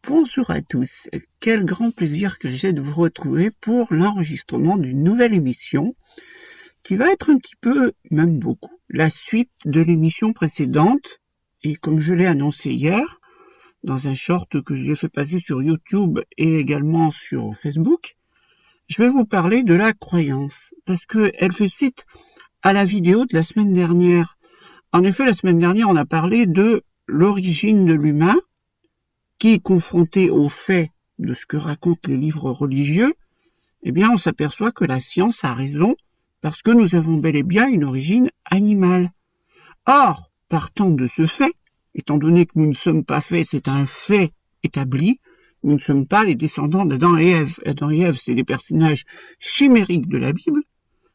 Bonjour à tous, quel grand plaisir que j'ai de vous retrouver pour l'enregistrement d'une nouvelle émission qui va être un petit peu, même beaucoup, la suite de l'émission précédente. Et comme je l'ai annoncé hier, dans un short que j'ai fait passer sur YouTube et également sur Facebook, je vais vous parler de la croyance, parce qu'elle fait suite à la vidéo de la semaine dernière. En effet, la semaine dernière, on a parlé de l'origine de l'humain, qui est confronté au fait de ce que racontent les livres religieux, eh bien on s'aperçoit que la science a raison, parce que nous avons bel et bien une origine animale. Or, partant de ce fait, étant donné que nous ne sommes pas faits, c'est un fait établi, nous ne sommes pas les descendants d'Adam et Ève. Adam et Ève, c'est des personnages chimériques de la Bible.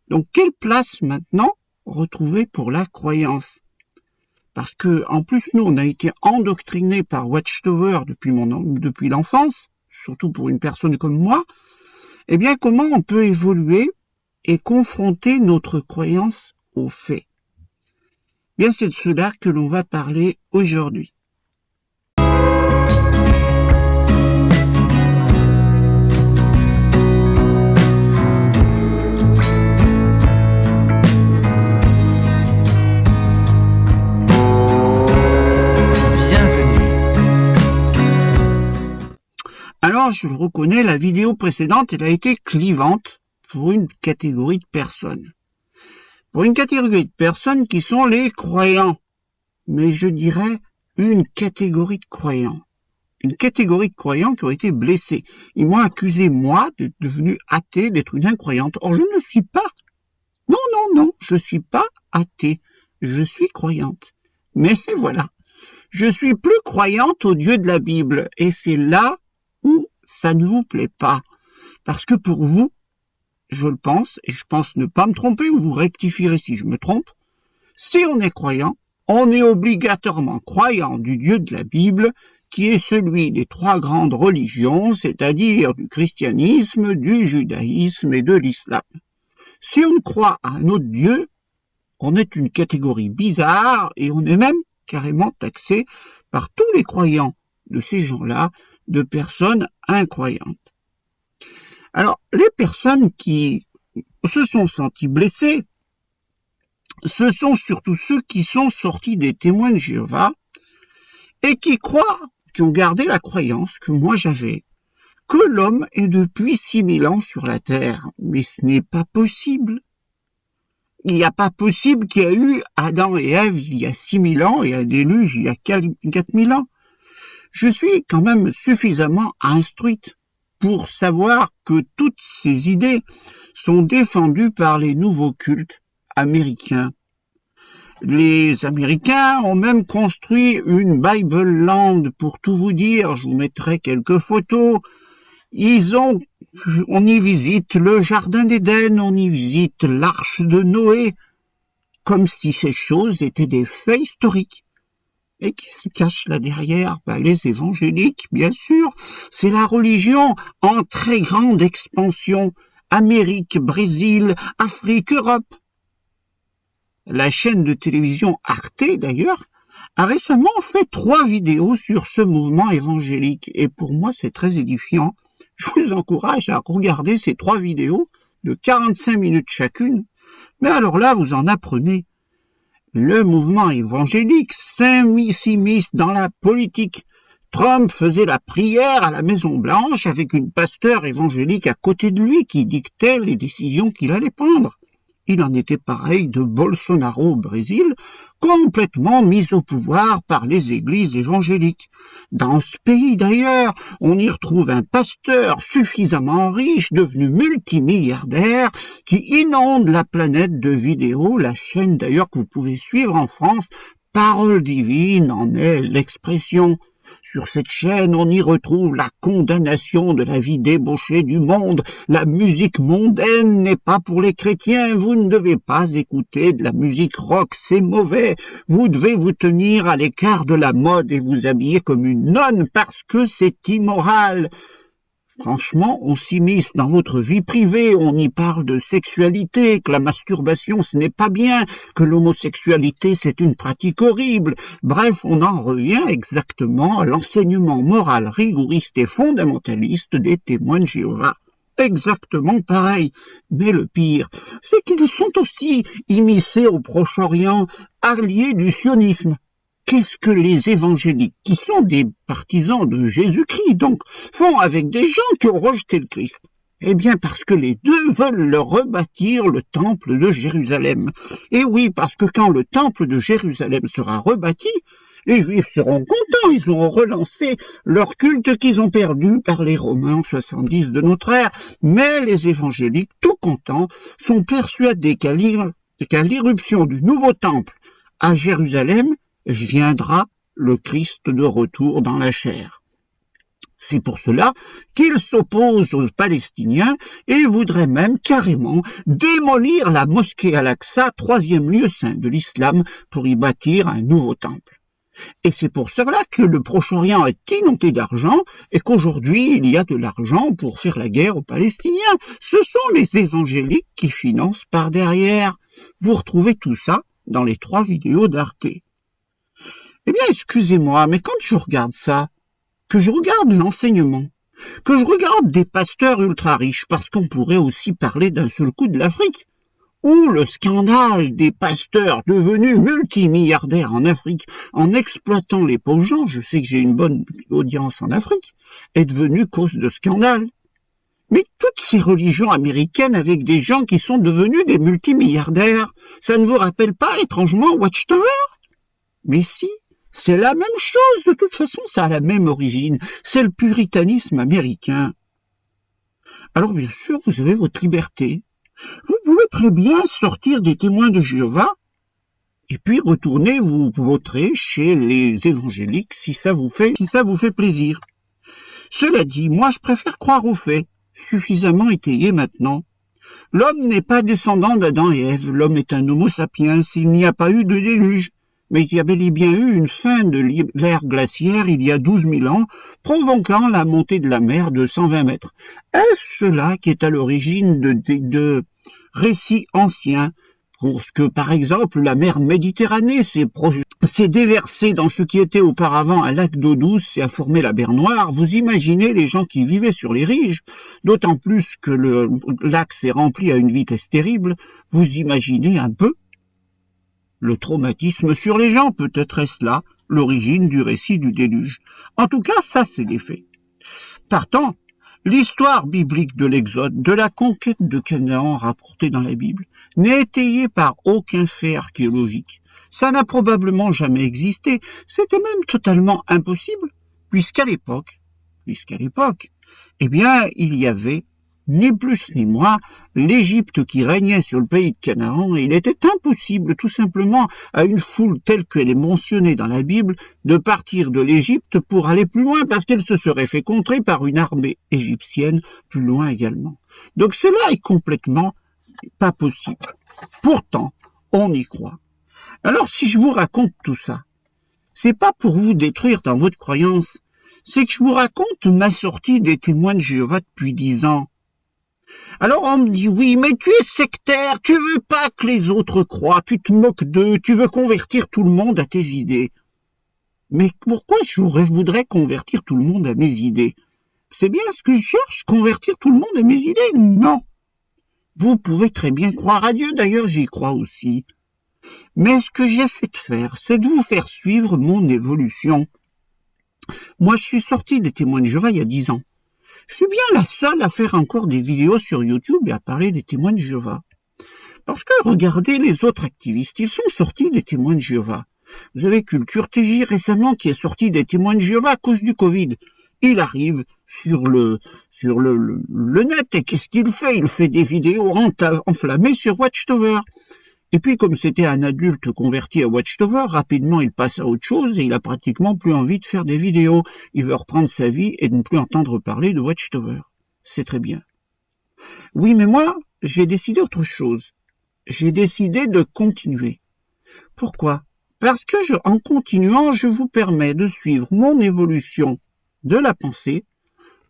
Donc quelle place maintenant retrouver pour la croyance ? Parce que, en plus, nous, on a été endoctrinés par Watchtower depuis l'enfance, surtout pour une personne comme moi. Eh bien, comment on peut évoluer et confronter notre croyance aux faits ? Bien, c'est de cela que l'on va parler aujourd'hui. Alors, je le reconnais, la vidéo précédente, elle a été clivante pour une catégorie de personnes. Pour une catégorie de personnes qui sont les croyants. Mais je dirais une catégorie de croyants. Une catégorie de croyants qui ont été blessés. Ils m'ont accusé, moi, d'être devenu athée, d'être une incroyante. Or, je ne le suis pas. Non, je ne suis pas athée. Je suis croyante. Mais voilà, je suis plus croyante au Dieu de la Bible. Et c'est là où ça ne vous plaît pas. Parce que pour vous, je le pense, et je pense ne pas me tromper, ou vous rectifierez si je me trompe, si on est croyant, on est obligatoirement croyant du Dieu de la Bible, qui est celui des trois grandes religions, c'est-à-dire du christianisme, du judaïsme et de l'islam. Si on croit à un autre Dieu, on est une catégorie bizarre, et on est même carrément taxé par tous les croyants de ces gens-là, de personnes incroyantes. Alors, les personnes qui se sont senties blessées, ce sont surtout ceux qui sont sortis des témoins de Jéhovah et qui ont gardé la croyance que moi j'avais, que l'homme est depuis 6000 ans sur la terre. Mais ce n'est pas possible. Il n'y a pas possible qu'il y ait eu Adam et Ève il y a 6000 ans et un déluge il y a 4000 ans. Je suis quand même suffisamment instruite pour savoir que toutes ces idées sont défendues par les nouveaux cultes américains. Les Américains ont même construit une Bible Land, pour tout vous dire, je vous mettrai quelques photos. On y visite le Jardin d'Éden, on y visite l'Arche de Noé, comme si ces choses étaient des faits historiques. Et qui se cache là derrière? Les évangéliques, bien sûr. C'est la religion en très grande expansion. Amérique, Brésil, Afrique, Europe. La chaîne de télévision Arte, d'ailleurs, a récemment fait 3 vidéos sur ce mouvement évangélique. Et pour moi, c'est très édifiant. Je vous encourage à regarder ces 3 vidéos de 45 minutes chacune. Mais alors là, vous en apprenez. Le mouvement évangélique s'immisce dans la politique. Trump faisait la prière à la Maison-Blanche avec une pasteur évangélique à côté de lui qui dictait les décisions qu'il allait prendre. Il en était pareil de Bolsonaro au Brésil, complètement mis au pouvoir par les églises évangéliques. Dans ce pays d'ailleurs, on y retrouve un pasteur suffisamment riche, devenu multimilliardaire, qui inonde la planète de vidéos, la chaîne d'ailleurs que vous pouvez suivre en France, Parole divine en est l'expression. Sur cette chaîne, on y retrouve la condamnation de la vie débauchée du monde. La musique mondaine n'est pas pour les chrétiens. Vous ne devez pas écouter de la musique rock, c'est mauvais. Vous devez vous tenir à l'écart de la mode et vous habiller comme une nonne parce que c'est immoral. Franchement, on s'immisce dans votre vie privée, on y parle de sexualité, que la masturbation ce n'est pas bien, que l'homosexualité c'est une pratique horrible. Bref, on en revient exactement à l'enseignement moral rigoriste et fondamentaliste des témoins de Jéhovah. Exactement pareil. Mais le pire, c'est qu'ils sont aussi immiscés au Proche-Orient, alliés du sionisme. Qu'est-ce que les évangéliques, qui sont des partisans de Jésus-Christ, donc, font avec des gens qui ont rejeté le Christ? Eh bien, parce que les deux veulent leur rebâtir le temple de Jérusalem. Et oui, parce que quand le temple de Jérusalem sera rebâti, les Juifs seront contents, ils auront relancé leur culte qu'ils ont perdu par les Romains en 70 de notre ère. Mais les évangéliques, tout contents, sont persuadés qu'à l'irruption du nouveau temple à Jérusalem, viendra le Christ de retour dans la chair. C'est pour cela qu'ils s'opposent aux Palestiniens et voudraient même carrément démolir la mosquée Al-Aqsa, troisième lieu saint de l'islam, pour y bâtir un nouveau temple. Et c'est pour cela que le Proche-Orient est inondé d'argent et qu'aujourd'hui il y a de l'argent pour faire la guerre aux Palestiniens. Ce sont les évangéliques qui financent par derrière. Vous retrouvez tout ça dans les 3 vidéos d'Arte. Eh bien, excusez-moi, mais quand je regarde ça, que je regarde l'enseignement, que je regarde des pasteurs ultra riches, parce qu'on pourrait aussi parler d'un seul coup de l'Afrique, ou le scandale des pasteurs devenus multimilliardaires en Afrique en exploitant les pauvres gens, je sais que j'ai une bonne audience en Afrique, est devenu cause de scandale. Mais toutes ces religions américaines avec des gens qui sont devenus des multimilliardaires, ça ne vous rappelle pas étrangement Watchtower? Mais si, c'est la même chose, de toute façon, ça a la même origine. C'est le puritanisme américain. Alors bien sûr, vous avez votre liberté. Vous pouvez très bien sortir des témoins de Jéhovah et puis retourner vous voter chez les évangéliques si ça vous fait plaisir. Cela dit, moi je préfère croire aux faits, suffisamment étayés maintenant. L'homme n'est pas descendant d'Adam et Ève, l'homme est un homo sapiens, il n'y a pas eu de déluge. Mais il y a bel et bien eu une fin de l'ère glaciaire il y a 12 000 ans, provoquant la montée de la mer de 120 mètres. Est-ce cela qui est à l'origine de récits anciens, pour ce que, par exemple, la mer Méditerranée s'est déversée dans ce qui était auparavant un lac d'eau douce et a formé la mer Noire? Vous imaginez les gens qui vivaient sur les rives, d'autant plus que le lac s'est rempli à une vitesse terrible, vous imaginez un peu le traumatisme sur les gens, peut-être est-ce là l'origine du récit du déluge. En tout cas, ça c'est des faits. Partant, l'histoire biblique de l'Exode, de la conquête de Canaan rapportée dans la Bible, n'est étayée par aucun fait archéologique. Ça n'a probablement jamais existé, c'était même totalement impossible, puisqu'à l'époque, eh bien, il y avait ni plus ni moins l'Égypte qui régnait sur le pays de Canaan, et il était impossible, tout simplement, à une foule telle qu'elle est mentionnée dans la Bible, de partir de l'Égypte pour aller plus loin, parce qu'elle se serait fait contrer par une armée égyptienne plus loin également. Donc cela est complètement pas possible. Pourtant, on y croit. Alors si je vous raconte tout ça, c'est pas pour vous détruire dans votre croyance, c'est que je vous raconte ma sortie des témoins de Jéhovah depuis 10 ans. Alors on me dit, oui, mais tu es sectaire, tu veux pas que les autres croient, tu te moques d'eux, tu veux convertir tout le monde à tes idées. Mais pourquoi je voudrais convertir tout le monde à mes idées? C'est bien ce que je cherche, convertir tout le monde à mes idées? Non. Vous pouvez très bien croire à Dieu, d'ailleurs j'y crois aussi. Mais ce que j'essaie de faire, c'est de vous faire suivre mon évolution. Moi, je suis sorti des témoins de Jéhovah il y a 10 ans. Je suis bien la seule à faire encore des vidéos sur YouTube et à parler des témoins de Jéhovah. Parce que regardez les autres activistes, ils sont sortis des témoins de Jéhovah. Vous avez Culture TJ récemment qui est sorti des témoins de Jéhovah à cause du Covid. Il arrive sur le net et qu'est-ce qu'il fait? Il fait des vidéos enflammées sur Watchtower. Et puis, comme c'était un adulte converti à Watchtower, rapidement il passe à autre chose et il a pratiquement plus envie de faire des vidéos. Il veut reprendre sa vie et ne plus entendre parler de Watchtower. C'est très bien. Oui, mais moi, j'ai décidé autre chose. J'ai décidé de continuer. Pourquoi? Parce que en continuant, je vous permets de suivre mon évolution de la pensée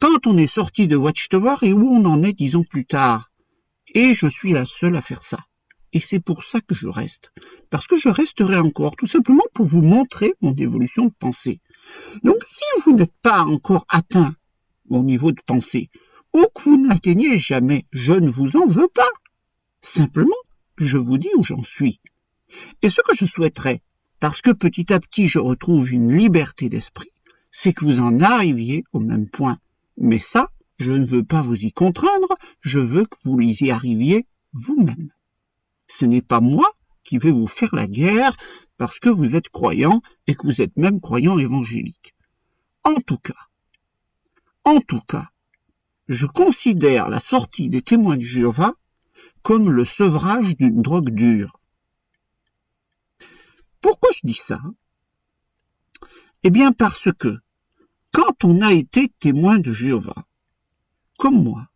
quand on est sorti de Watchtower et où on en est 10 ans plus tard. Et je suis la seule à faire ça. Et c'est pour ça que je reste. Parce que je resterai encore, tout simplement pour vous montrer mon évolution de pensée. Donc si vous n'êtes pas encore atteint mon niveau de pensée, ou que vous ne l'atteignez jamais, je ne vous en veux pas. Simplement, je vous dis où j'en suis. Et ce que je souhaiterais, parce que petit à petit je retrouve une liberté d'esprit, c'est que vous en arriviez au même point. Mais ça, je ne veux pas vous y contraindre, je veux que vous y arriviez vous-même. Ce n'est pas moi qui vais vous faire la guerre parce que vous êtes croyant et que vous êtes même croyant évangélique. En tout cas, je considère la sortie des témoins de Jéhovah comme le sevrage d'une drogue dure. Pourquoi je dis ça? Eh bien parce que, quand on a été témoin de Jéhovah, comme moi,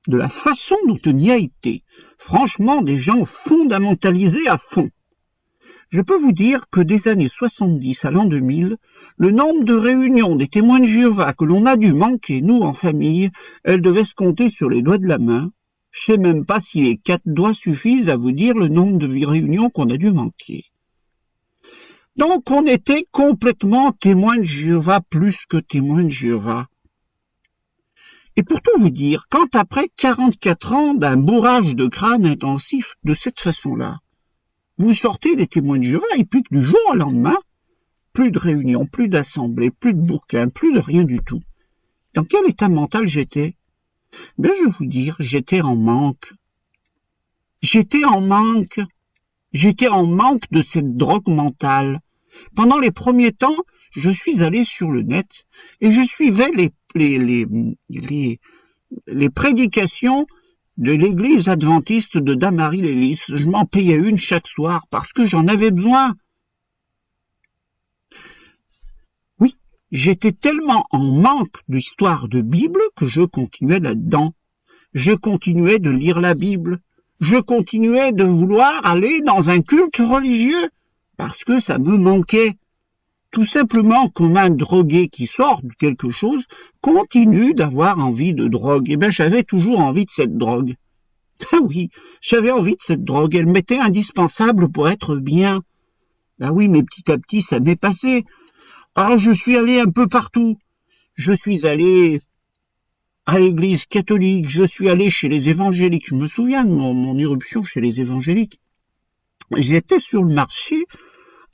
de la façon dont on y a été, franchement des gens fondamentalisés à fond, je peux vous dire que des années 70 à l'an 2000, le nombre de réunions des témoins de Jéhovah que l'on a dû manquer, nous, en famille, elles devaient se compter sur les doigts de la main. Je sais même pas si les 4 doigts suffisent à vous dire le nombre de réunions qu'on a dû manquer. Donc on était complètement témoins de Jéhovah plus que témoins de Jéhovah. Et pour tout vous dire, quand après 44 ans d'un bourrage de crâne intensif de cette façon-là, vous sortez des témoins de Jéhovah et puis que du jour au lendemain, plus de réunions, plus d'assemblées, plus de bouquins, plus de rien du tout. Dans quel état mental j'étais? Ben je vais vous dire, j'étais en manque. J'étais en manque de cette drogue mentale. Pendant les premiers temps, je suis allé sur le net et je suivais les prédications de l'église adventiste de Damary-les-Lys. Je m'en payais une chaque soir parce que j'en avais besoin. Oui, j'étais tellement en manque d'histoire de Bible que je continuais là-dedans. Je continuais de lire la Bible. Je continuais de vouloir aller dans un culte religieux parce que ça me manquait. Tout simplement comme un drogué qui sort de quelque chose continue d'avoir envie de drogue. Eh bien, j'avais toujours envie de cette drogue. Ah oui, j'avais envie de cette drogue. Elle m'était indispensable pour être bien. Ah oui, mais petit à petit, ça m'est passé. Alors, je suis allé un peu partout. Je suis allé à l'église catholique. Je suis allé chez les évangéliques. Je me souviens de mon irruption chez les évangéliques. J'étais sur le marché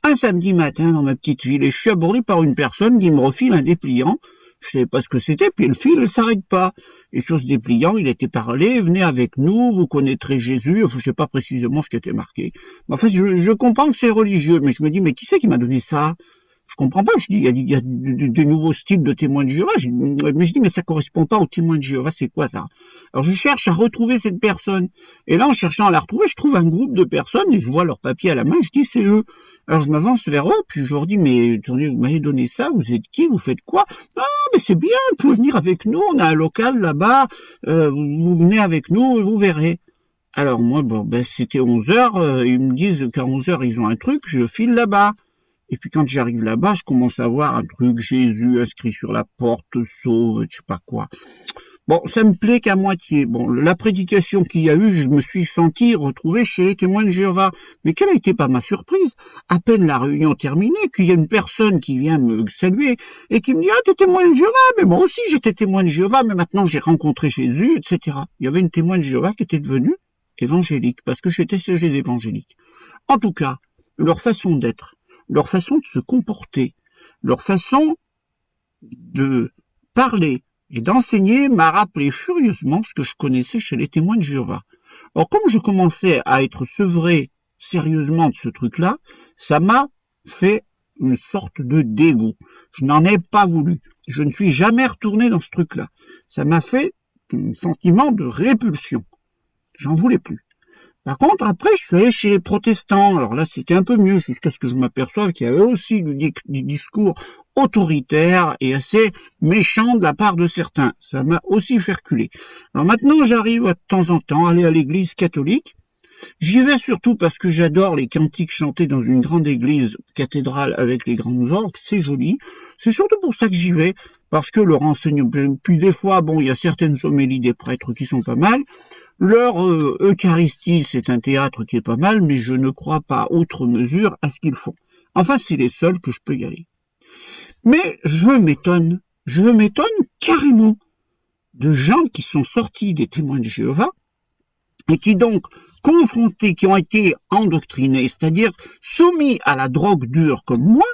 un samedi matin dans ma petite ville et je suis abordé par une personne qui me refile un dépliant. Je savais pas ce que c'était, puis le fil ne s'arrête pas. Et sur ce dépliant, il était parlé, venez avec nous, vous connaîtrez Jésus. Enfin, je sais pas précisément ce qui était marqué. Mais enfin, je comprends que c'est religieux, mais je me dis, mais qui c'est qui m'a donné ça? Je comprends pas. Je dis, il y a de nouveaux styles de témoins de Jéhovah. Mais je dis, mais ça correspond pas aux témoins de Jéhovah, c'est quoi ça? Alors je cherche à retrouver cette personne. Et là, en cherchant à la retrouver, je trouve un groupe de personnes et je vois leur papier à la main, je dis, c'est eux. Alors je m'avance vers eux, puis je leur dis, mais attendez, vous m'avez donné ça, vous êtes qui, vous faites quoi? Ah, mais c'est bien, vous pouvez venir avec nous, on a un local là-bas, vous venez avec nous, vous verrez. Alors moi, bon, ben c'était 11h, ils me disent qu'à 11h ils ont un truc, je file là-bas. Et puis quand j'arrive là-bas, je commence à voir un truc, Jésus inscrit sur la porte, sauve, je sais pas quoi. Bon, ça me plaît qu'à moitié. Bon, la prédication qu'il y a eu, je me suis senti retrouvé chez les témoins de Jéhovah. Mais quelle a été pas ma surprise? À peine la réunion terminée, qu'il y a une personne qui vient me saluer et qui me dit « Ah, t'es témoin de Jéhovah ?» Mais moi aussi, j'étais témoin de Jéhovah, mais maintenant j'ai rencontré Jésus, etc. Il y avait une témoin de Jéhovah qui était devenue évangélique, parce que j'étais chez les évangéliques. En tout cas, leur façon d'être, leur façon de se comporter, leur façon de parler, et d'enseigner m'a rappelé furieusement ce que je connaissais chez les témoins de Jéhovah. Or, comme je commençais à être sevré sérieusement de ce truc-là, ça m'a fait une sorte de dégoût. Je n'en ai pas voulu. Je ne suis jamais retourné dans ce truc-là. Ça m'a fait un sentiment de répulsion. J'en voulais plus. Par contre, après, je suis allé chez les protestants. Alors là, c'était un peu mieux, jusqu'à ce que je m'aperçoive qu'il y avait aussi du discours autoritaire et assez méchant de la part de certains. Ça m'a aussi fait reculer. Alors maintenant, j'arrive de temps en temps à aller à l'église catholique. J'y vais surtout parce que j'adore les cantiques chantés dans une grande église cathédrale avec les grandes orgues, c'est joli. C'est surtout pour ça que j'y vais, parce que le renseignement, puis des fois, bon, il y a certaines homélies des prêtres qui sont pas mal. Leur Eucharistie, c'est un théâtre qui est pas mal, mais je ne crois pas outre mesure à ce qu'ils font. Enfin, c'est les seuls que je peux y aller. Mais je m'étonne carrément de gens qui sont sortis des témoins de Jéhovah et qui donc, confrontés, qui ont été endoctrinés, c'est-à-dire soumis à la drogue dure comme moi,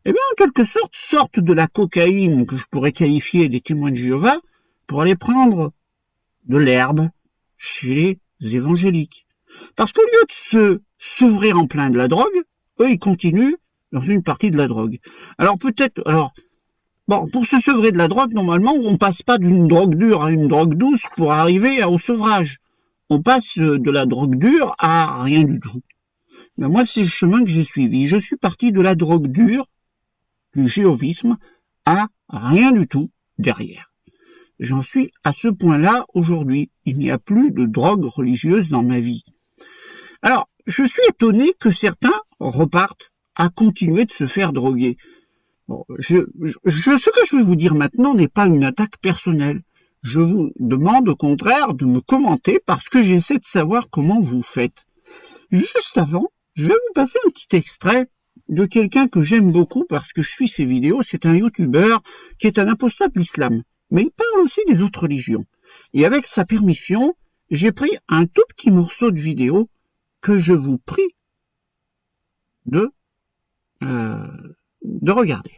eh bien, en quelque sorte, sortent de la cocaïne que je pourrais qualifier des témoins de Jéhovah pour aller prendre de l'herbe chez les évangéliques. Parce qu'au lieu de se sevrer en plein de la drogue, eux, ils continuent dans une partie de la drogue. Alors peut-être, bon, pour se sevrer de la drogue, normalement, on passe pas d'une drogue dure à une drogue douce pour arriver au sevrage. On passe de la drogue dure à rien du tout. Mais moi, c'est le chemin que j'ai suivi. Je suis parti de la drogue dure, du jéhovisme, à rien du tout derrière. J'en suis à ce point-là aujourd'hui. Il n'y a plus de drogue religieuse dans ma vie. Alors, je suis étonné que certains repartent à continuer de se faire droguer. Bon, ce que je vais vous dire maintenant n'est pas une attaque personnelle. Je vous demande au contraire de me commenter parce que j'essaie de savoir comment vous faites. Juste avant, je vais vous passer un petit extrait de quelqu'un que j'aime beaucoup parce que je suis ses vidéos. C'est un youtubeur qui est un apostat de l'islam, mais il parle aussi des autres religions. Et avec sa permission, j'ai pris un tout petit morceau de vidéo que je vous prie de regarder.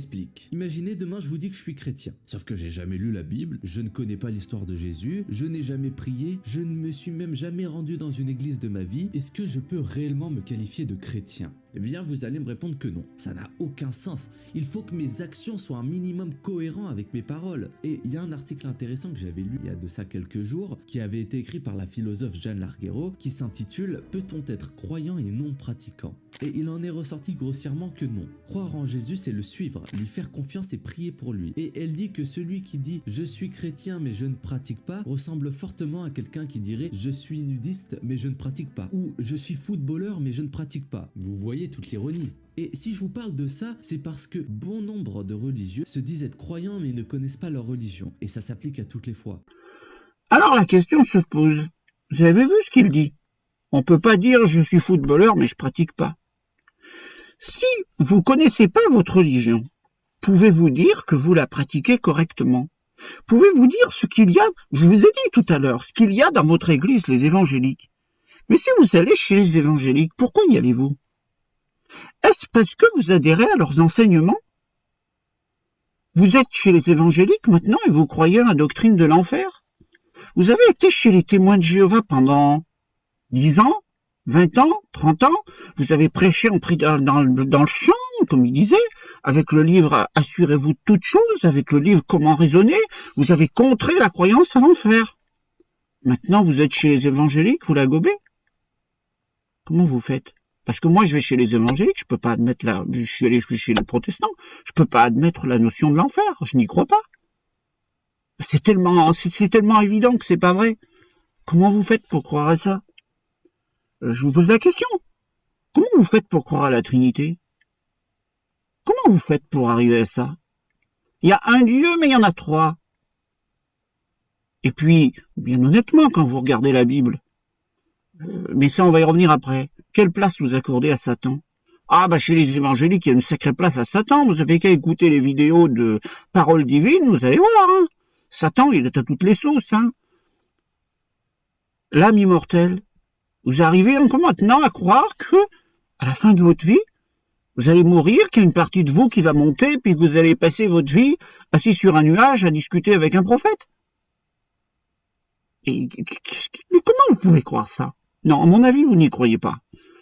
Explique. Imaginez demain je vous dis que je suis chrétien. Sauf que j'ai jamais lu la Bible, je ne connais pas l'histoire de Jésus, je n'ai jamais prié, je ne me suis même jamais rendu dans une église de ma vie. Est-ce que je peux réellement me qualifier de chrétien? Eh bien vous allez me répondre que non, ça n'a aucun sens. Il faut que mes actions soient un minimum cohérents avec mes paroles. Et il y a un article intéressant que j'avais lu il y a de ça quelques jours, qui avait été écrit par la philosophe Jeanne Larguero, qui s'intitule « Peut-on être croyant et non pratiquant ?» Et il en est ressorti grossièrement que non. Croire en Jésus, c'est le suivre, lui faire confiance et prier pour lui. Et elle dit que celui qui dit « Je suis chrétien mais je ne pratique pas » ressemble fortement à quelqu'un qui dirait « Je suis nudiste mais je ne pratique pas » ou « Je suis footballeur mais je ne pratique pas ». Vous voyez toute l'ironie. Et si je vous parle de ça, c'est parce que bon nombre de religieux se disent être croyants mais ne connaissent pas leur religion. Et ça s'applique à toutes les fois. Alors la question se pose. Vous avez vu ce qu'il dit? On ne peut pas dire « Je suis footballeur mais je pratique pas ». Si vous connaissez pas votre religion, pouvez-vous dire que vous la pratiquez correctement? Pouvez-vous dire ce qu'il y a, je vous ai dit tout à l'heure, ce qu'il y a dans votre église, les évangéliques? Mais si vous allez chez les évangéliques, pourquoi y allez-vous? Est-ce parce que vous adhérez à leurs enseignements? Vous êtes chez les évangéliques maintenant et vous croyez à la doctrine de l'enfer? Vous avez été chez les témoins de Jéhovah pendant 10 ans, 20 ans, 30 ans, vous avez prêché dans le champ, comme il disait, avec le livre « Assurez-vous de toutes choses », avec le livre « Comment raisonner », vous avez contré la croyance à l'enfer. Maintenant, vous êtes chez les évangéliques, vous la gobez? Comment vous faites? Parce que moi, je vais chez les évangéliques, je peux pas admettre je suis allé chez les protestants, je peux pas admettre la notion de l'enfer, je n'y crois pas. C'est tellement évident que c'est pas vrai. Comment vous faites pour croire à ça? Je vous pose la question. Comment vous faites pour croire à la Trinité? Comment vous faites pour arriver à ça? Il y a un Dieu, mais il y en a 3. Et puis, bien honnêtement, quand vous regardez la Bible, mais ça on va y revenir après, quelle place vous accordez à Satan? Ah bah chez les évangéliques, il y a une sacrée place à Satan. Vous avez qu'à écouter les vidéos de Paroles divines, vous allez voir. Hein. Satan, il est à toutes les sauces. Hein. L'âme immortelle. Vous arrivez encore maintenant à croire que, à la fin de votre vie, vous allez mourir, qu'il y a une partie de vous qui va monter, puis que vous allez passer votre vie assis sur un nuage à discuter avec un prophète. Mais comment vous pouvez croire ça? Non, à mon avis, vous n'y croyez pas.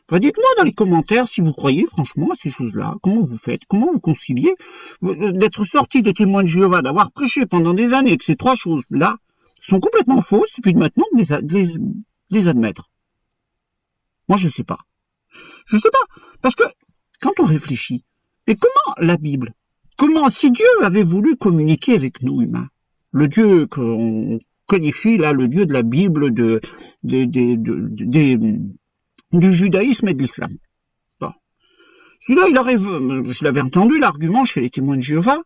Enfin, dites-moi dans les commentaires si vous croyez franchement à ces choses-là. Comment vous faites? Comment vous conciliez d'être sorti des témoins de Jéhovah, d'avoir prêché pendant des années que ces 3 choses-là sont complètement fausses, et puis de maintenant de les admettre? Moi, je sais pas. Je sais pas. Parce que, quand on réfléchit, mais comment la Bible, si Dieu avait voulu communiquer avec nous, humains, le Dieu qu'on codifie là le Dieu de la Bible, du judaïsme et de l'islam. Bon. Celui-là, je l'avais entendu, l'argument chez les témoins de Jéhovah,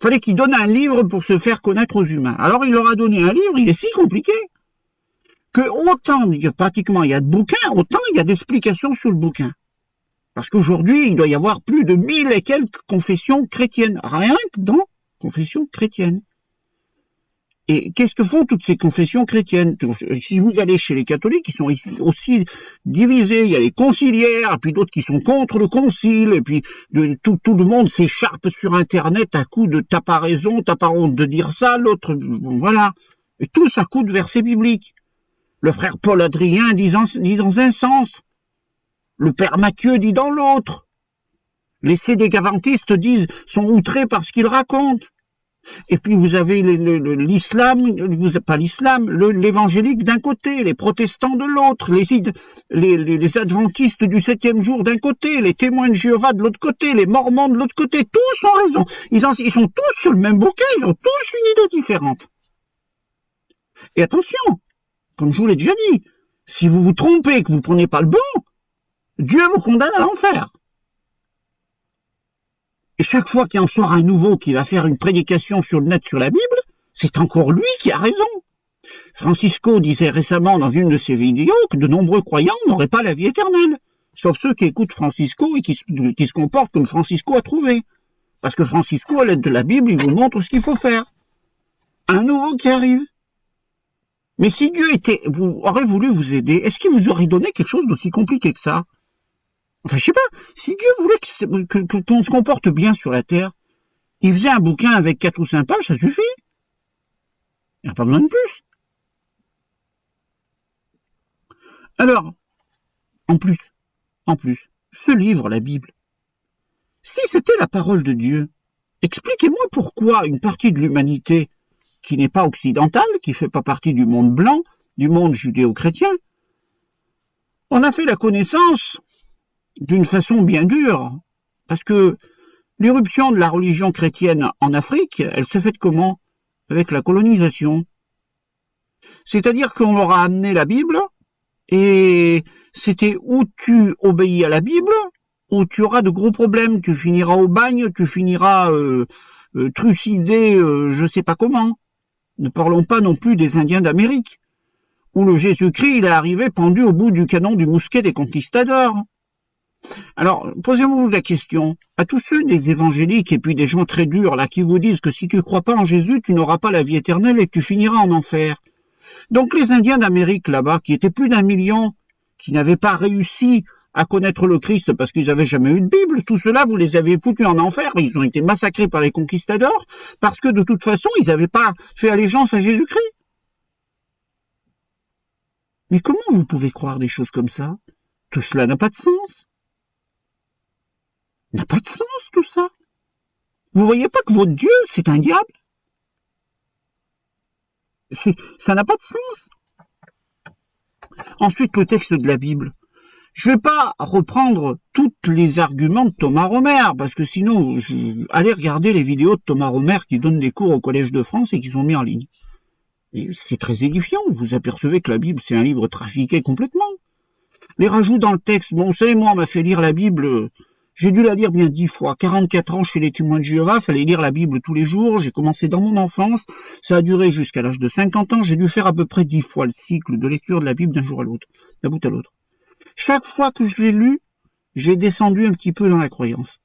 fallait qu'il donne un livre pour se faire connaître aux humains. Alors il leur a donné un livre, il est si compliqué, que autant, pratiquement, il y a de bouquins, autant il y a d'explications sur le bouquin. Parce qu'aujourd'hui, il doit y avoir plus de 1000 et quelques confessions chrétiennes, rien que dans confessions chrétiennes. Et qu'est-ce que font toutes ces confessions chrétiennes? Si vous allez chez les catholiques, ils sont aussi divisés, il y a les conciliaires, et puis d'autres qui sont contre le concile, et puis tout le monde s'écharpe sur Internet à coup de t'as pas raison, t'as pas honte de dire ça, l'autre, bon, voilà. Et tous à coup de versets bibliques. Le frère Paul Adrien dit dans un sens, le père Mathieu dit dans l'autre. Les sédégavantistes sont outrés par ce qu'ils racontent. Et puis vous avez l'islam, pas l'islam, l'évangélique d'un côté, les protestants de l'autre, les adventistes du 7e jour d'un côté, les témoins de Jéhovah de l'autre côté, les mormons de l'autre côté, tous ont raison. Ils sont tous sur le même bouquin, ils ont tous une idée différente. Et attention, comme je vous l'ai déjà dit, si vous vous trompez et que vous ne prenez pas le bon, Dieu vous condamne à l'enfer. Et chaque fois qu'il en sort un nouveau qui va faire une prédication sur le net sur la Bible, c'est encore lui qui a raison. Francisco disait récemment dans une de ses vidéos que de nombreux croyants n'auraient pas la vie éternelle, sauf ceux qui écoutent Francisco et qui se comportent comme Francisco a trouvé. Parce que Francisco, à l'aide de la Bible, il vous montre ce qu'il faut faire. Un nouveau qui arrive. Mais si Dieu aurait voulu vous aider, est-ce qu'il vous aurait donné quelque chose d'aussi compliqué que ça? Enfin, je sais pas, si Dieu voulait qu'on se comporte bien sur la terre, il faisait un bouquin avec 4 ou 5 pages, ça suffit. Il n'y a pas besoin de plus. Alors, en plus, ce livre, la Bible, si c'était la parole de Dieu, expliquez-moi pourquoi une partie de l'humanité qui n'est pas occidentale, qui ne fait pas partie du monde blanc, du monde judéo-chrétien, on a fait la connaissance d'une façon bien dure, parce que l'irruption de la religion chrétienne en Afrique, elle s'est faite comment? Avec la colonisation. C'est-à-dire qu'on leur a amené la Bible, et c'était où tu obéis à la Bible, ou tu auras de gros problèmes, tu finiras au bagne, tu finiras trucidé, je sais pas comment. Ne parlons pas non plus des Indiens d'Amérique, où le Jésus-Christ il est arrivé pendu au bout du canon du mousquet des conquistadors. Alors, posez-vous la question, à tous ceux des évangéliques et puis des gens très durs là qui vous disent que si tu ne crois pas en Jésus, tu n'auras pas la vie éternelle et que tu finiras en enfer. Donc les Indiens d'Amérique là-bas, qui étaient plus d'1 million, qui n'avaient pas réussi à connaître le Christ parce qu'ils n'avaient jamais eu de Bible, tout cela, vous les avez foutus en enfer, ils ont été massacrés par les conquistadors parce que de toute façon, ils n'avaient pas fait allégeance à Jésus-Christ. Mais comment vous pouvez croire des choses comme ça? Tout cela n'a pas de sens. N'a pas de sens tout ça. Vous voyez pas que votre Dieu, c'est un diable? Ça n'a pas de sens. Ensuite, le texte de la Bible. Je ne vais pas reprendre tous les arguments de Thomas Romer, parce que sinon, allez regarder les vidéos de Thomas Romer qui donnent des cours au Collège de France et qui sont mis en ligne. C'est très édifiant, vous apercevez que la Bible, c'est un livre trafiqué complètement. Les rajouts dans le texte, bon, vous savez, moi, on m'a fait lire la Bible... J'ai dû la lire bien 10 fois. 44 ans chez les témoins de Jéhovah, fallait lire la Bible tous les jours. J'ai commencé dans mon enfance. Ça a duré jusqu'à l'âge de 50 ans. J'ai dû faire à peu près 10 fois le cycle de lecture de la Bible d'un jour à l'autre, d'un bout à l'autre. Chaque fois que je l'ai lu, j'ai descendu un petit peu dans la croyance.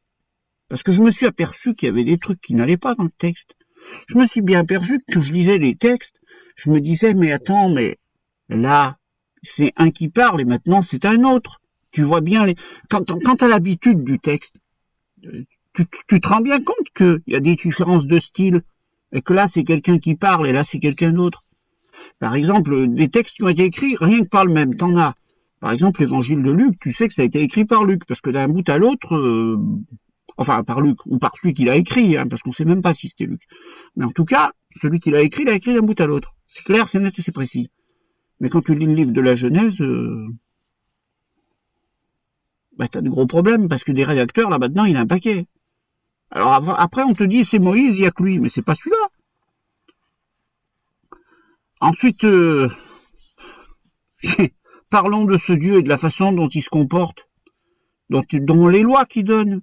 Parce que je me suis aperçu qu'il y avait des trucs qui n'allaient pas dans le texte. Je me suis bien aperçu que quand je lisais les textes, je me disais, mais attends, mais là, c'est un qui parle et maintenant c'est un autre. Tu vois bien, quand tu as l'habitude du texte, tu te rends bien compte qu'il y a des différences de style, et que là c'est quelqu'un qui parle, et là c'est quelqu'un d'autre. Par exemple, des textes qui ont été écrits rien que par le même, t'en as. Par exemple, l'évangile de Luc, tu sais que ça a été écrit par Luc, parce que d'un bout à l'autre, enfin par Luc, ou par celui qui l'a écrit, hein, parce qu'on ne sait même pas si c'était Luc. Mais en tout cas, celui qui l'a écrit d'un bout à l'autre. C'est clair, c'est net et c'est précis. Mais quand tu lis le livre de la Genèse... t'as de gros problèmes, parce que des rédacteurs, là, maintenant, il y en a un paquet. Alors, après, on te dit, c'est Moïse, il n'y a que lui, mais c'est pas celui-là. Ensuite, parlons de ce Dieu et de la façon dont il se comporte, dont les lois qu'il donne.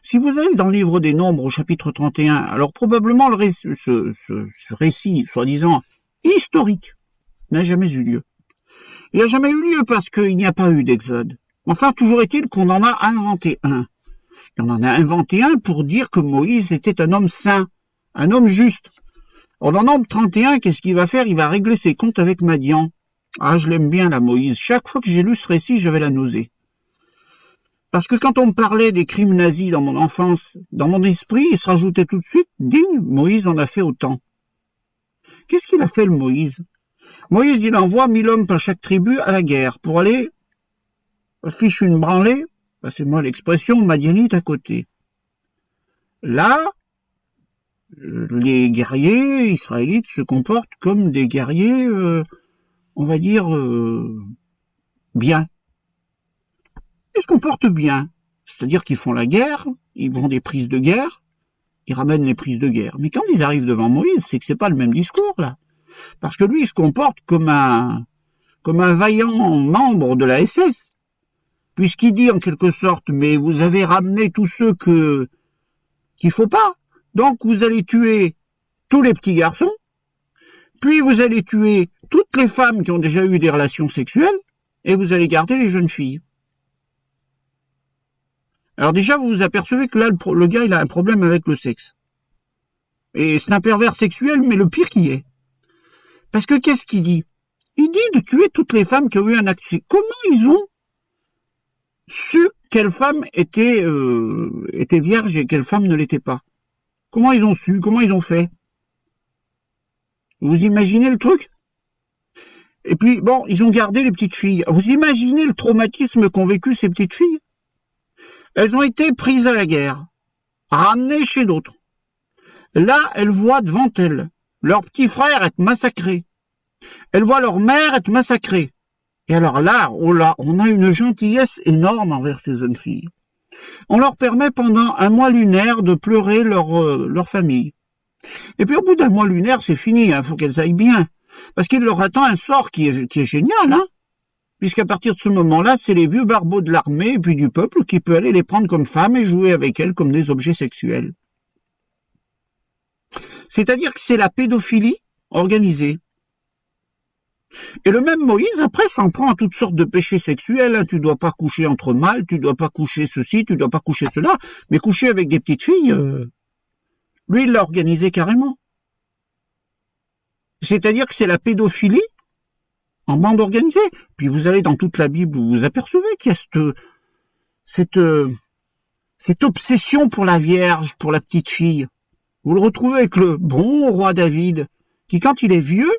Si vous allez dans le livre des Nombres au chapitre 31, alors probablement ce récit, soi-disant historique, n'a jamais eu lieu. Il n'a jamais eu lieu parce qu'il n'y a pas eu d'Exode. Enfin, toujours est-il qu'on en a inventé un. Et on en a inventé un pour dire que Moïse était un homme saint, un homme juste. Or, dans Nombre 31, qu'est-ce qu'il va faire? Il va régler ses comptes avec Madian. Ah, je l'aime bien, la Moïse. Chaque fois que j'ai lu ce récit, j'avais la nausée. Parce que quand on me parlait des crimes nazis dans mon enfance, dans mon esprit, il se rajoutait tout de suite, digne, Moïse en a fait autant. Qu'est-ce qu'il a fait, le Moïse? Moïse, il envoie 1000 hommes par chaque tribu à la guerre pour aller fiche une branlée, passez-moi l'expression, madianite à côté. Là, les guerriers israélites se comportent comme des guerriers, on va dire, bien. Ils se comportent bien. C'est-à-dire qu'ils font la guerre, ils vont des prises de guerre, ils ramènent les prises de guerre. Mais quand ils arrivent devant Moïse, c'est que c'est pas le même discours, là. Parce que lui, il se comporte comme un vaillant membre de la SS. Puisqu'il dit en quelque sorte, mais vous avez ramené tous ceux qu'il faut pas. Donc vous allez tuer tous les petits garçons, puis vous allez tuer toutes les femmes qui ont déjà eu des relations sexuelles, et vous allez garder les jeunes filles. Alors déjà, vous vous apercevez que là, le gars, il a un problème avec le sexe. Et c'est un pervers sexuel, mais le pire qui est. Parce que qu'est-ce qu'il dit? Il dit de tuer toutes les femmes qui ont eu un acte sexuel. Comment ils ont su quelle femme était vierge et quelle femme ne l'était pas? Comment ils ont su? Comment ils ont fait? Vous imaginez le truc? Et puis, bon, ils ont gardé les petites filles. Vous imaginez le traumatisme qu'ont vécu ces petites filles? Elles ont été prises à la guerre, ramenées chez d'autres. Là, elles voient devant elles leur petit frère être massacré. Elles voient leur mère être massacrée. Et alors là, oh là, on a une gentillesse énorme envers ces jeunes filles. On leur permet pendant un mois lunaire de pleurer leur famille. Et puis au bout d'un mois lunaire, c'est fini, hein, faut qu'elles aillent bien. Parce qu'il leur attend un sort qui est génial, hein. Puisqu'à partir de ce moment-là, c'est les vieux barbeaux de l'armée et puis du peuple qui peut aller les prendre comme femmes et jouer avec elles comme des objets sexuels. C'est-à-dire que c'est la pédophilie organisée. Et le même Moïse, après, s'en prend à toutes sortes de péchés sexuels. Hein. Tu dois pas coucher entre mâles, tu dois pas coucher ceci, tu dois pas coucher cela. Mais coucher avec des petites filles, lui, il l'a organisé carrément. C'est-à-dire que c'est la pédophilie en bande organisée. Puis vous allez dans toute la Bible, vous vous apercevez qu'il y a cette obsession pour la Vierge, pour la petite fille. Vous le retrouvez avec le bon roi David, qui quand il est vieux,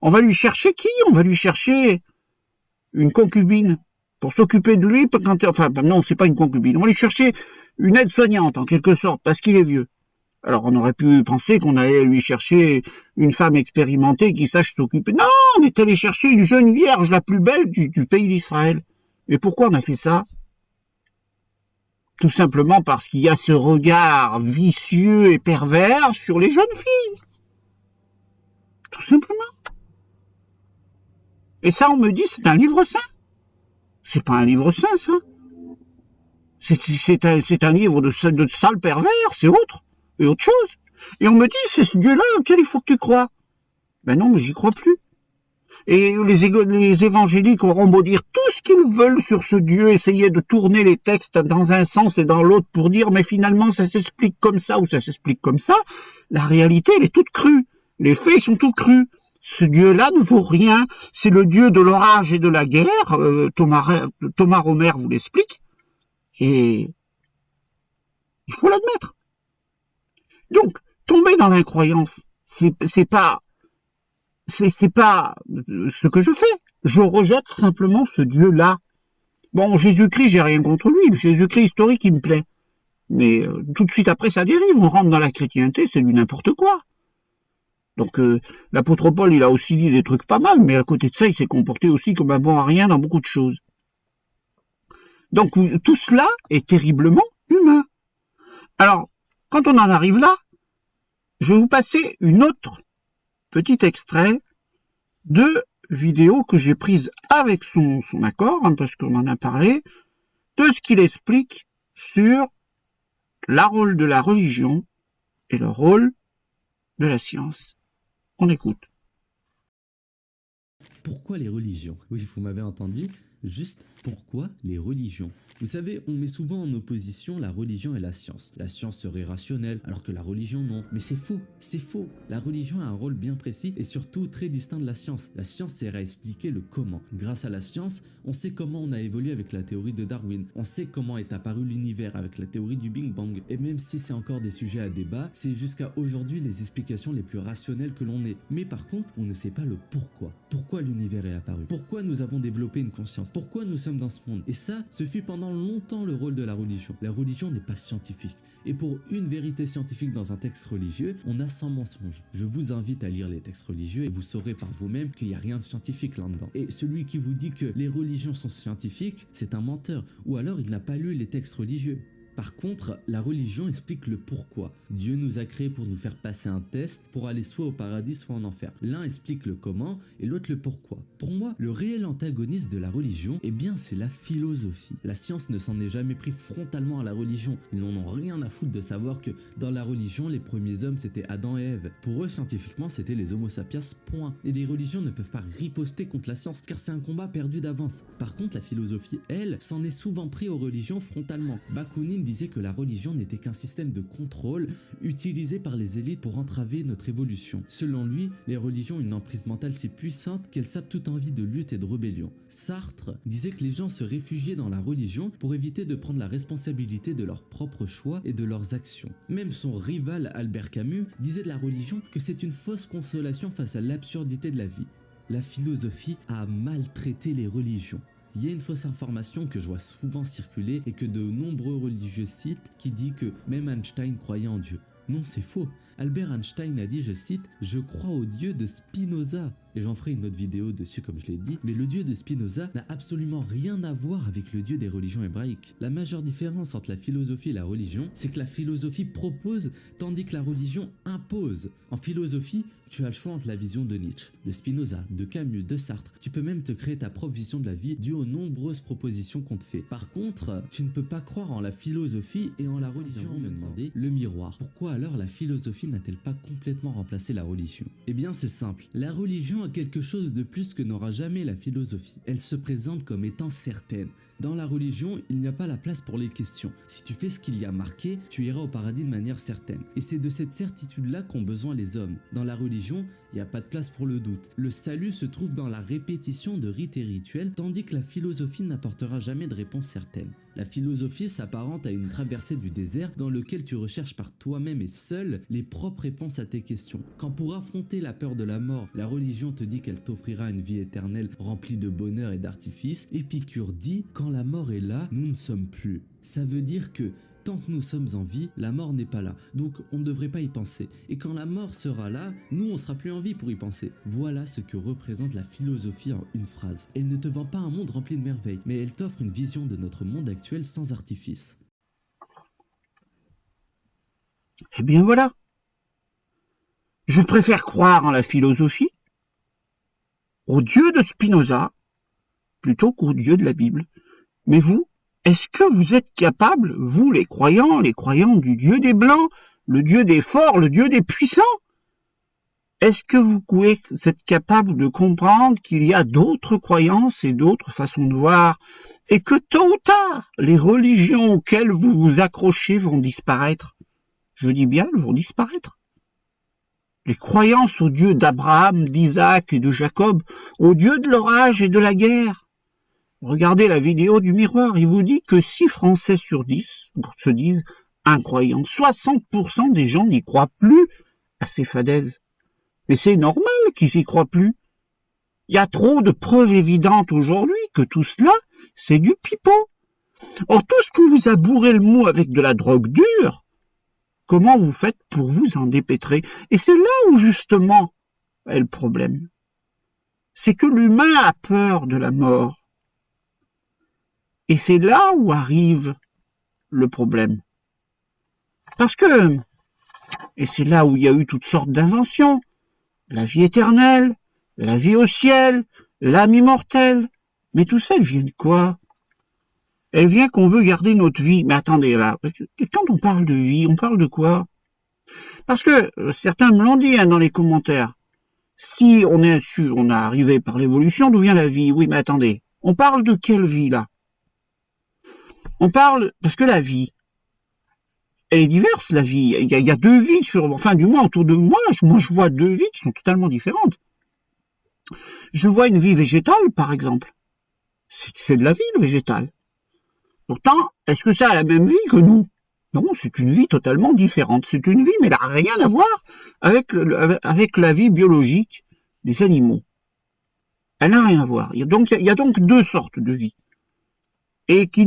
on va lui chercher qui? On va lui chercher une concubine pour s'occuper de lui. Enfin, non, c'est pas une concubine. On va lui chercher une aide-soignante, en quelque sorte, parce qu'il est vieux. Alors, on aurait pu penser qu'on allait lui chercher une femme expérimentée qui sache s'occuper. Non, on est allé chercher une jeune vierge, la plus belle du pays d'Israël. Mais pourquoi on a fait ça? Tout simplement parce qu'il y a ce regard vicieux et pervers sur les jeunes filles. Tout simplement. Et ça, on me dit, c'est un livre saint. C'est pas un livre saint, ça. C'est un livre de sale pervers, c'est autre. Et autre chose. Et on me dit, c'est ce Dieu-là auquel il faut que tu crois. Ben non, mais j'y crois plus. Et les évangéliques auront beau dire tout ce qu'ils veulent sur ce Dieu, essayer de tourner les textes dans un sens et dans l'autre pour dire, mais finalement, ça s'explique comme ça ou ça s'explique comme ça. La réalité, elle est toute crue. Les faits sont tout crus. Ce Dieu-là ne vaut rien. C'est le Dieu de l'orage et de la guerre. Thomas Romer vous l'explique. Et il faut l'admettre. Donc, tomber dans l'incroyance, c'est pas ce que je fais. Je rejette simplement ce Dieu-là. Bon, Jésus-Christ, j'ai rien contre lui. Le Jésus-Christ historique, il me plaît. Mais tout de suite après, ça dérive. On rentre dans la chrétienté, c'est du n'importe quoi. Donc, l'apôtre Paul, il a aussi dit des trucs pas mal, mais à côté de ça, il s'est comporté aussi comme un bon à rien dans beaucoup de choses. Donc, tout cela est terriblement humain. Alors, quand on en arrive là, je vais vous passer une autre petit extrait de vidéo que j'ai prise avec son accord, parce qu'on en a parlé, de ce qu'il explique sur le rôle de la religion et le rôle de la science. On écoute. Pourquoi les religions? Oui, vous m'avez entendu. Juste pourquoi les religions? Vous savez, on met souvent en opposition la religion et la science. La science serait rationnelle, alors que la religion non. Mais c'est faux, c'est faux. La religion a un rôle bien précis et surtout très distinct de la science. La science sert à expliquer le comment. Grâce à la science, on sait comment on a évolué avec la théorie de Darwin. On sait comment est apparu l'univers avec la théorie du Big Bang. Et même si c'est encore des sujets à débat, c'est jusqu'à aujourd'hui les explications les plus rationnelles que l'on ait. Mais par contre, on ne sait pas le pourquoi. Pourquoi l'univers est apparu? Pourquoi nous avons développé une conscience? Pourquoi nous sommes dans ce monde? Et ça, ce fut pendant longtemps le rôle de la religion. La religion n'est pas scientifique. Et pour une vérité scientifique dans un texte religieux, on a 100 mensonges. Je vous invite à lire les textes religieux et vous saurez par vous-même qu'il n'y a rien de scientifique là-dedans. Et celui qui vous dit que les religions sont scientifiques, c'est un menteur. Ou alors il n'a pas lu les textes religieux. Par contre, la religion explique le pourquoi. Dieu nous a créés pour nous faire passer un test pour aller soit au paradis, soit en enfer. L'un explique le comment et l'autre le pourquoi. Pour moi, le réel antagoniste de la religion, eh bien, c'est la philosophie. La science ne s'en est jamais pris frontalement à la religion. Ils n'en ont rien à foutre de savoir que dans la religion, les premiers hommes, c'était Adam et Ève. Pour eux, scientifiquement, c'était les Homo sapiens, point. Et les religions ne peuvent pas riposter contre la science, car c'est un combat perdu d'avance. Par contre, la philosophie, elle, s'en est souvent pris aux religions frontalement. Bakounine disait que la religion n'était qu'un système de contrôle utilisé par les élites pour entraver notre évolution. Selon lui, les religions ont une emprise mentale si puissante qu'elles sapent toute envie de lutte et de rébellion. Sartre disait que les gens se réfugiaient dans la religion pour éviter de prendre la responsabilité de leurs propres choix et de leurs actions. Même son rival Albert Camus disait de la religion que c'est une fausse consolation face à l'absurdité de la vie. La philosophie a maltraité les religions. Il y a une fausse information que je vois souvent circuler et que de nombreux religieux citent qui dit que même Einstein croyait en Dieu. Non, c'est faux. Albert Einstein a dit, je cite, « Je crois au Dieu de Spinoza ». Et j'en ferai une autre vidéo dessus comme je l'ai dit, mais le Dieu de Spinoza n'a absolument rien à voir avec le Dieu des religions hébraïques. La majeure différence entre la philosophie et la religion, c'est que la philosophie propose, tandis que la religion impose. En philosophie, tu as le choix entre la vision de Nietzsche, de Spinoza, de Camus, de Sartre. Tu peux même te créer ta propre vision de la vie due aux nombreuses propositions qu'on te fait. Par contre, tu ne peux pas croire en la philosophie et en la religion. Me demander le miroir. Pourquoi alors la philosophie n'a-t-elle pas complètement remplacé la religion? Eh bien c'est simple, la religion a quelque chose de plus que n'aura jamais la philosophie. Elle se présente comme étant certaine. Dans la religion, il n'y a pas la place pour les questions. Si tu fais ce qu'il y a marqué, tu iras au paradis de manière certaine. Et c'est de cette certitude-là qu'ont besoin les hommes. Dans la religion, il n'y a pas de place pour le doute. Le salut se trouve dans la répétition de rites et rituels, tandis que la philosophie n'apportera jamais de réponse certaine. La philosophie s'apparente à une traversée du désert dans lequel tu recherches par toi-même et seul les propres réponses à tes questions. Quand pour affronter la peur de la mort, la religion te dit qu'elle t'offrira une vie éternelle remplie de bonheur et d'artifice, Épicure dit « Quand la mort est là, nous ne sommes plus ». Ça veut dire que tant que nous sommes en vie, la mort n'est pas là, donc on ne devrait pas y penser. Et quand la mort sera là, nous on sera plus en vie pour y penser. Voilà ce que représente la philosophie en une phrase. Elle ne te vend pas un monde rempli de merveilles, mais elle t'offre une vision de notre monde actuel sans artifice. Eh bien voilà. Je préfère croire en la philosophie, au Dieu de Spinoza, plutôt qu'au Dieu de la Bible. Mais vous, est-ce que vous êtes capables, vous les croyants du Dieu des Blancs, le Dieu des forts, le Dieu des puissants? Est-ce que vous êtes capable de comprendre qu'il y a d'autres croyances et d'autres façons de voir, et que tôt ou tard, les religions auxquelles vous vous accrochez vont disparaître? Je dis bien, elles vont disparaître. Les croyances au Dieu d'Abraham, d'Isaac et de Jacob, au Dieu de l'orage et de la guerre. Regardez la vidéo du miroir, il vous dit que 6 Français sur 10 se disent incroyants. 60% des gens n'y croient plus à ces fadaises. Mais c'est normal qu'ils s'y croient plus. Il y a trop de preuves évidentes aujourd'hui que tout cela, c'est du pipeau. Or, tout ce que vous a bourré le mou avec de la drogue dure, comment vous faites pour vous en dépêtrer? Et c'est là où, justement, est le problème. C'est que l'humain a peur de la mort. Et c'est là où arrive le problème. Parce que, et c'est là où il y a eu toutes sortes d'inventions, la vie éternelle, la vie au ciel, l'âme immortelle. Mais tout ça, elle vient de quoi? Elle vient qu'on veut garder notre vie. Mais attendez là, quand on parle de vie, on parle de quoi? Parce que certains me l'ont dit dans les commentaires. Si on est arrivé par l'évolution, d'où vient la vie? Oui, mais attendez, on parle de quelle vie là? On parle, parce que la vie, elle est diverse, la vie. Il y a deux vies, du moins autour de moi, je vois deux vies qui sont totalement différentes. Je vois une vie végétale, par exemple. C'est de la vie, le végétal. Pourtant, est-ce que ça a la même vie que nous? Non, c'est une vie totalement différente. C'est une vie, mais elle n'a rien à voir avec la vie biologique des animaux. Elle n'a rien à voir. Il y a donc deux sortes de vie. Et qui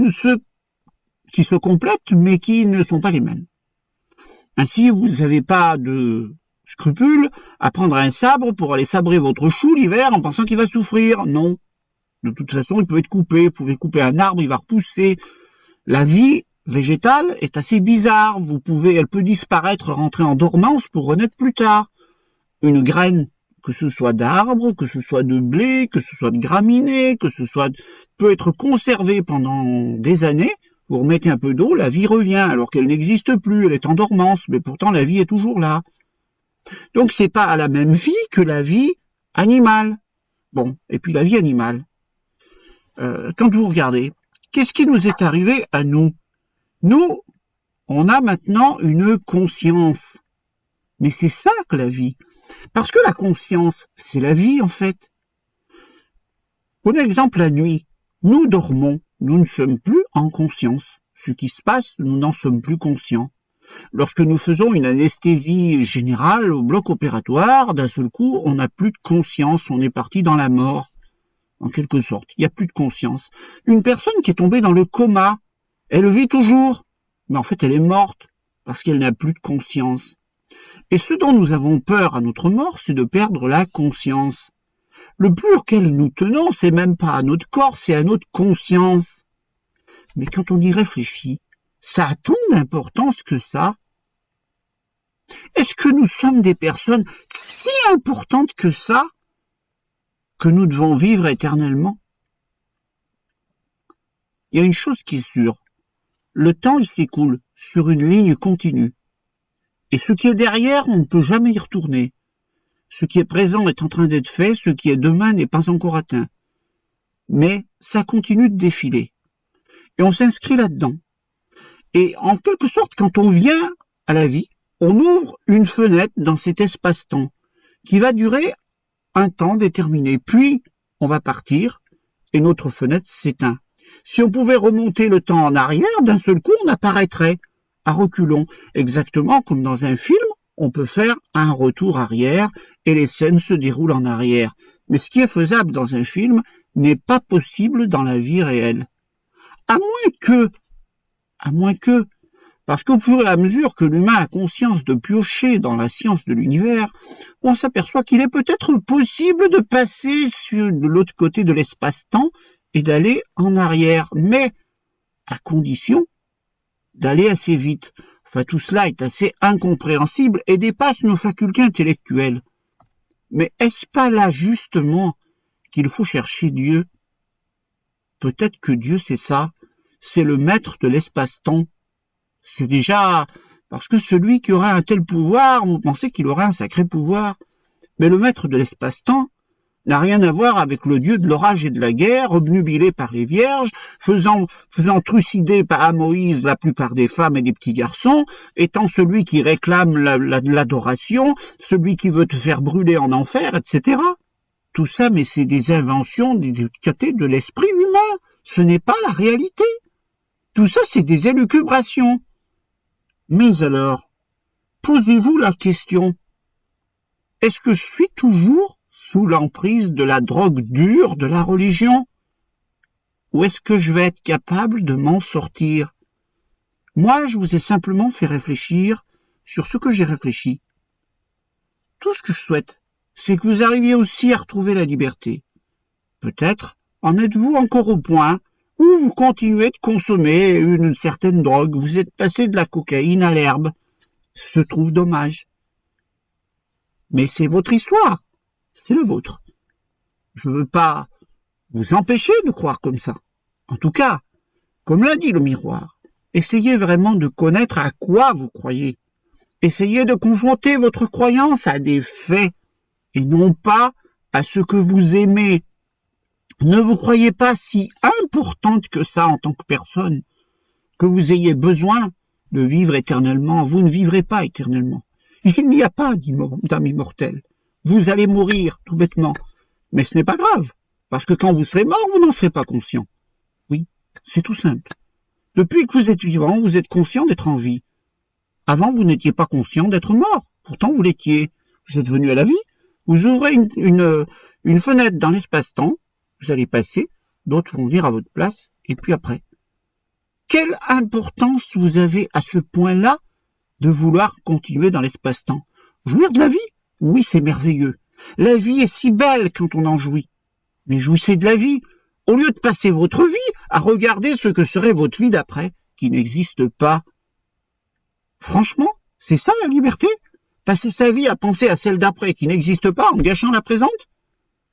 se complètent, mais qui ne sont pas les mêmes. Ainsi, vous n'avez pas de scrupule à prendre un sabre pour aller sabrer votre chou l'hiver en pensant qu'il va souffrir. Non. De toute façon, il peut être coupé. Vous pouvez couper un arbre, il va repousser. La vie végétale est assez bizarre. Elle peut disparaître, rentrer en dormance pour renaître plus tard. Une graine, que ce soit d'arbre, que ce soit de blé, que ce soit de graminées, peut être conservée pendant des années. Vous remettez un peu d'eau, la vie revient, alors qu'elle n'existe plus, elle est en dormance, mais pourtant la vie est toujours là. Donc c'est pas la même vie que la vie animale. Bon, et puis la vie animale. Quand vous regardez, qu'est-ce qui nous est arrivé à nous? Nous, on a maintenant une conscience. Mais c'est ça que la vie. Parce que la conscience, c'est la vie en fait. Prenez l'exemple la nuit. Nous dormons, nous ne sommes plus en conscience. Ce qui se passe, nous n'en sommes plus conscients. Lorsque nous faisons une anesthésie générale au bloc opératoire, d'un seul coup, on n'a plus de conscience, on est parti dans la mort, en quelque sorte. Il n'y a plus de conscience. Une personne qui est tombée dans le coma, elle vit toujours, mais en fait elle est morte, parce qu'elle n'a plus de conscience. Et ce dont nous avons peur à notre mort, c'est de perdre la conscience. Le plus auquel nous tenons, c'est même pas à notre corps, c'est à notre conscience. Mais quand on y réfléchit, ça a tant d'importance que ça. Est-ce que nous sommes des personnes si importantes que ça, que nous devons vivre éternellement? Il y a une chose qui est sûre. Le temps, il s'écoule sur une ligne continue. Et ce qui est derrière, on ne peut jamais y retourner. Ce qui est présent est en train d'être fait, ce qui est demain n'est pas encore atteint. Mais ça continue de défiler. Et on s'inscrit là-dedans. Et en quelque sorte, quand on vient à la vie, on ouvre une fenêtre dans cet espace-temps qui va durer un temps déterminé. Puis, on va partir et notre fenêtre s'éteint. Si on pouvait remonter le temps en arrière, d'un seul coup, on apparaîtrait à reculons. Exactement comme dans un film, on peut faire un retour arrière et les scènes se déroulent en arrière. Mais ce qui est faisable dans un film n'est pas possible dans la vie réelle. À moins que, parce qu'au fur et à mesure que l'humain a conscience de piocher dans la science de l'univers, on s'aperçoit qu'il est peut-être possible de passer de l'autre côté de l'espace-temps et d'aller en arrière, mais à condition d'aller assez vite. Enfin, tout cela est assez incompréhensible et dépasse nos facultés intellectuelles. Mais est-ce pas là, justement, qu'il faut chercher Dieu? Peut-être que Dieu, c'est ça. C'est le maître de l'espace-temps. C'est déjà... Parce que celui qui aura un tel pouvoir, vous pensez qu'il aura un sacré pouvoir. Mais le maître de l'espace-temps n'a rien à voir avec le dieu de l'orage et de la guerre, obnubilé par les vierges, faisant trucider par Moïse la plupart des femmes et des petits garçons, étant celui qui réclame l'adoration, celui qui veut te faire brûler en enfer, etc. Tout ça, mais c'est des inventions du côté de l'esprit humain. Ce n'est pas la réalité. Tout ça, c'est des élucubrations. Mais alors, posez-vous la question, est-ce que je suis toujours sous l'emprise de la drogue dure de la religion? Ou est-ce que je vais être capable de m'en sortir? Moi, je vous ai simplement fait réfléchir sur ce que j'ai réfléchi. Tout ce que je souhaite, c'est que vous arriviez aussi à retrouver la liberté. Peut-être en êtes-vous encore au point où vous continuez de consommer une certaine drogue, vous êtes passé de la cocaïne à l'herbe. Ce trouve dommage. Mais c'est votre histoire, c'est la vôtre. Je ne veux pas vous empêcher de croire comme ça. En tout cas, comme l'a dit le miroir, essayez vraiment de connaître à quoi vous croyez. Essayez de confronter votre croyance à des faits et non pas à ce que vous aimez. Ne vous croyez pas si importante que ça en tant que personne, que vous ayez besoin de vivre éternellement. Vous ne vivrez pas éternellement. Il n'y a pas d'âme immortelle. Vous allez mourir, tout bêtement. Mais ce n'est pas grave, parce que quand vous serez mort, vous n'en serez pas conscient. Oui, c'est tout simple. Depuis que vous êtes vivant, vous êtes conscient d'être en vie. Avant, vous n'étiez pas conscient d'être mort. Pourtant, vous l'étiez. Vous êtes venu à la vie. Vous ouvrez une fenêtre dans l'espace-temps. Vous allez passer. D'autres vont venir à votre place. Et puis après. Quelle importance vous avez à ce point-là de vouloir continuer dans l'espace-temps? Jouir de la vie? Oui, c'est merveilleux. La vie est si belle quand on en jouit. Mais jouissez de la vie, au lieu de passer votre vie à regarder ce que serait votre vie d'après, qui n'existe pas. Franchement, c'est ça la liberté? Passer sa vie à penser à celle d'après qui n'existe pas en gâchant la présente?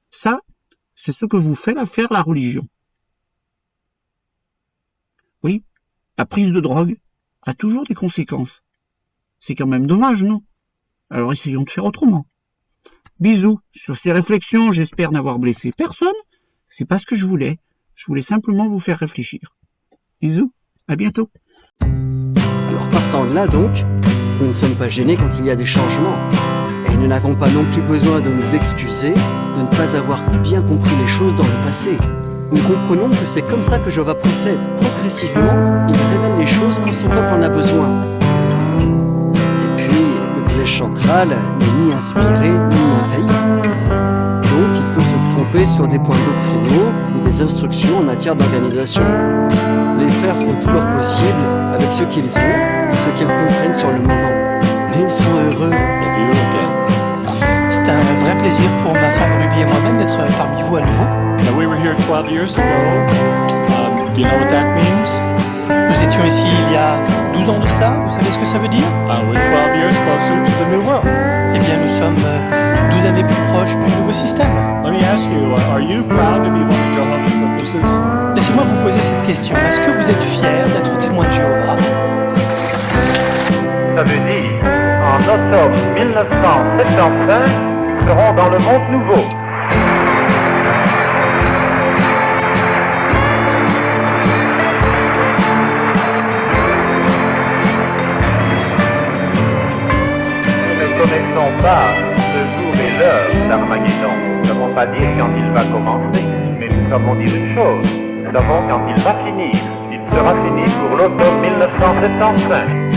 Ça, c'est ce que vous fait faire la religion. Oui, la prise de drogue a toujours des conséquences. C'est quand même dommage, non? Alors essayons de faire autrement. Bisous sur ces réflexions, j'espère n'avoir blessé personne. C'est pas ce que je voulais. Je voulais simplement vous faire réfléchir. Bisous, à bientôt. Alors partant de là donc, nous ne sommes pas gênés quand il y a des changements. Et nous n'avons pas non plus besoin de nous excuser de ne pas avoir bien compris les choses dans le passé. Nous comprenons que c'est comme ça que Jéhovah procède. Progressivement, il révèle les choses quand son peuple en a besoin. Et puis, le collège central n'est ni inspiré ni infaillible. Donc, il peut se tromper sur des points doctrinaux ou des instructions en matière d'organisation. Les frères font tout leur possible avec ce qu'ils ont et ce qu'ils comprennent sur le moment. Mais ils sont heureux. C'est un vrai plaisir pour ma femme Ruby et moi-même d'être parmi vous à nouveau. Now, we were here 12 years ago. Do you know what that means? Nous étions ici il y a 12 ans de cela, vous savez ce que ça veut dire? We're 12 years closer to the new world. Eh bien, nous sommes 12 années plus proches du nouveau système. Let me ask you, are you proud to be one of Jehovah's Witnesses? Laissez-moi vous poser cette question. Est-ce que vous êtes fiers d'être témoin de Jéhovah? Ça veut dire, en octobre 1975, nous serons dans le monde nouveau. Nous ne connaissons pas le jour et l'heure d'Armageddon. Nous ne savons pas dire quand il va commencer, mais nous savons dire une chose. Nous savons quand il va finir. Il sera fini pour l'automne 1975.